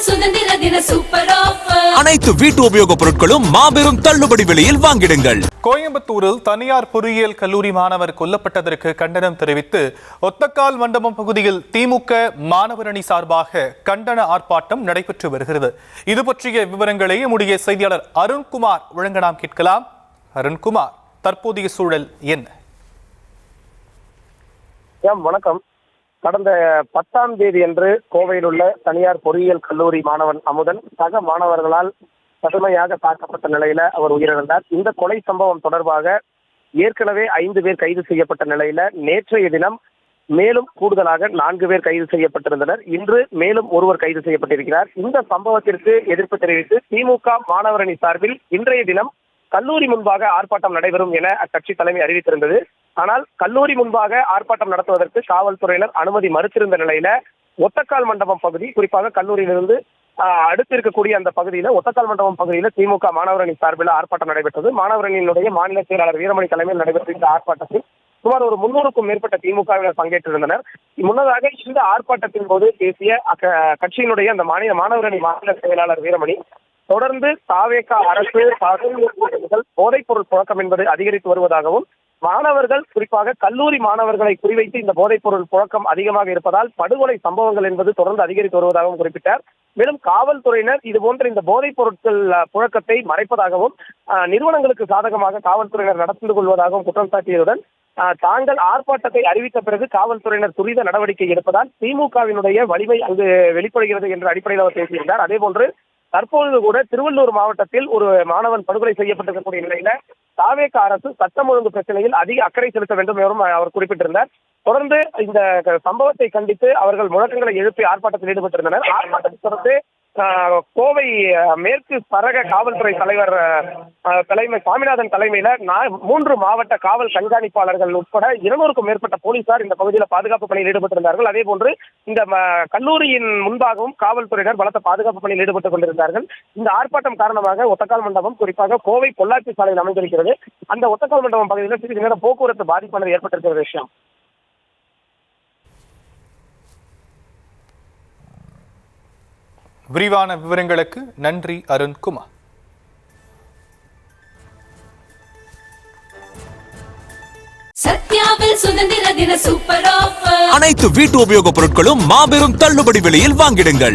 சுதந்திர தின super offer. அனைத்து வீட்டு உபயோகப் பொருட்களும் மாபெரும் தள்ளுபடி விலையில் வாங்கிடுங்கள். கோயம்புத்தூரில் தனியார் பொறியியல் கல்லூரி மாணவர் கொல்லப்பட்டதற்கு கண்டனம் தெரிவித்து ஒத்தக்கால் மண்டபம் பகுதியில் திமுக மாணவர் அணி சார்பாக கண்டன ஆர்ப்பாட்டம் நடைபெற்று வருகிறது. இது பற்றிய விவரங்களை நம்முடைய செய்தியாளர் அருண்குமார் வழங்க நாம் கேட்கலாம். அருண்குமார், தற்போதைய சூழல் என்ன? வணக்கம். கடந்த 10ஆம் தேதி அன்று கோவையில் உள்ள தனியார் பொறியியல் கல்லூரி மாணவன் அமுதன் சக மாணவர்களால் கடுமையாக தாக்கப்பட்ட நிலையில அவர் உயிரிழந்தார். இந்த கொலை சம்பவம் தொடர்பாக ஏற்கனவே 5 பேர் கைது செய்யப்பட்ட நிலையில நேற்றைய தினம் மேலும் கூடுதலாக 4 பேர் கைது செய்யப்பட்டிருந்தனர். இன்று மேலும் ஒருவர் கைது செய்யப்பட்டிருக்கிறார். இந்த சம்பவத்திற்கு எதிர்ப்பு தெரிவித்து திமுக மாணவர் அணி சார்பில் இன்றைய தினம் கல்லூரி முன்பாக ஆர்ப்பாட்டம் நடைபெறும் என அக்கட்சி தலைமை அறிவித்திருந்தது. ஆனால் கல்லூரி முன்பாக ஆர்ப்பாட்டம் நடத்துவதற்கு காவல்துறையினர் அனுமதி மறுத்திருந்த நிலையில ஒத்தக்கால் மண்டபம் பகுதி, குறிப்பாக கல்லூரியிலிருந்து அடுத்து இருக்கக்கூடிய அந்த பகுதியில ஒத்தக்கால் மண்டபம் பகுதியில திமுக மாணவர் அணி சார்பில் ஆர்ப்பாட்டம் நடைபெற்றது. மாணவர் அணியினுடைய மாநில செயலாளர் வீரமணி தலைமையில் நடைபெற்ற இந்த ஆர்ப்பாட்டத்தில் சுமார் ஒரு 300க்கும் மேற்பட்ட திமுகவினர் பங்கேற்றிருந்தனர். முன்னதாக இந்த ஆர்ப்பாட்டத்தின் போது பேசிய கட்சியினுடைய அந்த மாணவர் அணி மாநில செயலாளர் வீரமணி, தொடர்ந்து தாவேக அரசு போதைப் பொருள் புழக்கம் என்பது அதிகரித்து வருவதாகவும், மாணவர்கள் குறிப்பாக கல்லூரி மாணவர்களை குறிவைத்து இந்த போதைப் பொருள் புழக்கம் அதிகமாக இருப்பதால் படுகொலை சம்பவங்கள் என்பது தொடர்ந்து அதிகரித்து வருவதாகவும் குறிப்பிட்டார். மேலும் காவல்துறையினர் இதுபோன்ற இந்த போதைப் பொருட்கள் புழக்கத்தை மறைப்பதாகவும் நிறுவனங்களுக்கு சாதகமாக காவல்துறையினர் நடந்து கொள்வதாகவும் குற்றம் சாட்டியதுடன், தாங்கள் ஆர்ப்பாட்டத்தை அறிவித்த பிறகு காவல்துறையினர் துரித நடவடிக்கை எடுப்பதால் திமுகவினுடைய வலிமை அங்கு வெளிப்படுகிறது என்ற அடிப்படையில் அவர் பேசியிருந்தார். அதே போன்று தற்பொழுது கூட திருவள்ளூர் மாவட்டத்தில் ஒரு மாணவன் படுகொலை செய்யப்பட்டிருக்கக்கூடிய நிலையில தாவேக அரசு சட்டம் ஒழுங்கு பிரச்சனையில் அதிக அக்கறை செலுத்த வேண்டும் என்றும் அவர் குறிப்பிட்டிருந்தார். தொடர்ந்து இந்த சம்பவத்தை கண்டித்து அவர்கள் முழக்கங்களை எழுப்பி ஆர்ப்பாட்டத்தில் ஈடுபட்டிருந்தனர். ஆர்ப்பாட்டத்தை தொடர்ந்து கோவை மேற்கு சரக காவல்துறை தலைவர் சாமிநாதன் தலைமையில 3 மாவட்ட காவல் கண்காணிப்பாளர்கள் உட்பட 200க்கும் மேற்பட்ட போலீசார் இந்த பகுதியில் பாதுகாப்பு பணியில் ஈடுபட்டிருந்தார்கள். அதே போன்று இந்த கல்லூரியின் முன்பாகவும் காவல்துறையினர் பலத்த பாதுகாப்பு பணியில் ஈடுபட்டுக் கொண்டிருந்தார்கள். இந்த ஆர்ப்பாட்டம் காரணமாக ஒத்தக்கால் மண்டபம், குறிப்பாக கோவை பொள்ளாச்சி சாலையில் அமைந்திருக்கிறது, அந்த ஒத்தக்கால் மண்டபம் பகுதியில் சிறிது நேரம் போக்குவரத்து பாதிப்பானது ஏற்பட்டிருக்கிற விஷயம். விரிவான விவரங்களுக்கு நன்றி அருண்குமார். சத்யாவில் சுதந்திர தின சூப்பர் ஆஃபர். அனைத்து வீட்டு உபயோகப் பொருட்களும் மாபெரும் தள்ளுபடி விலையில் வாங்கிடுங்கள்.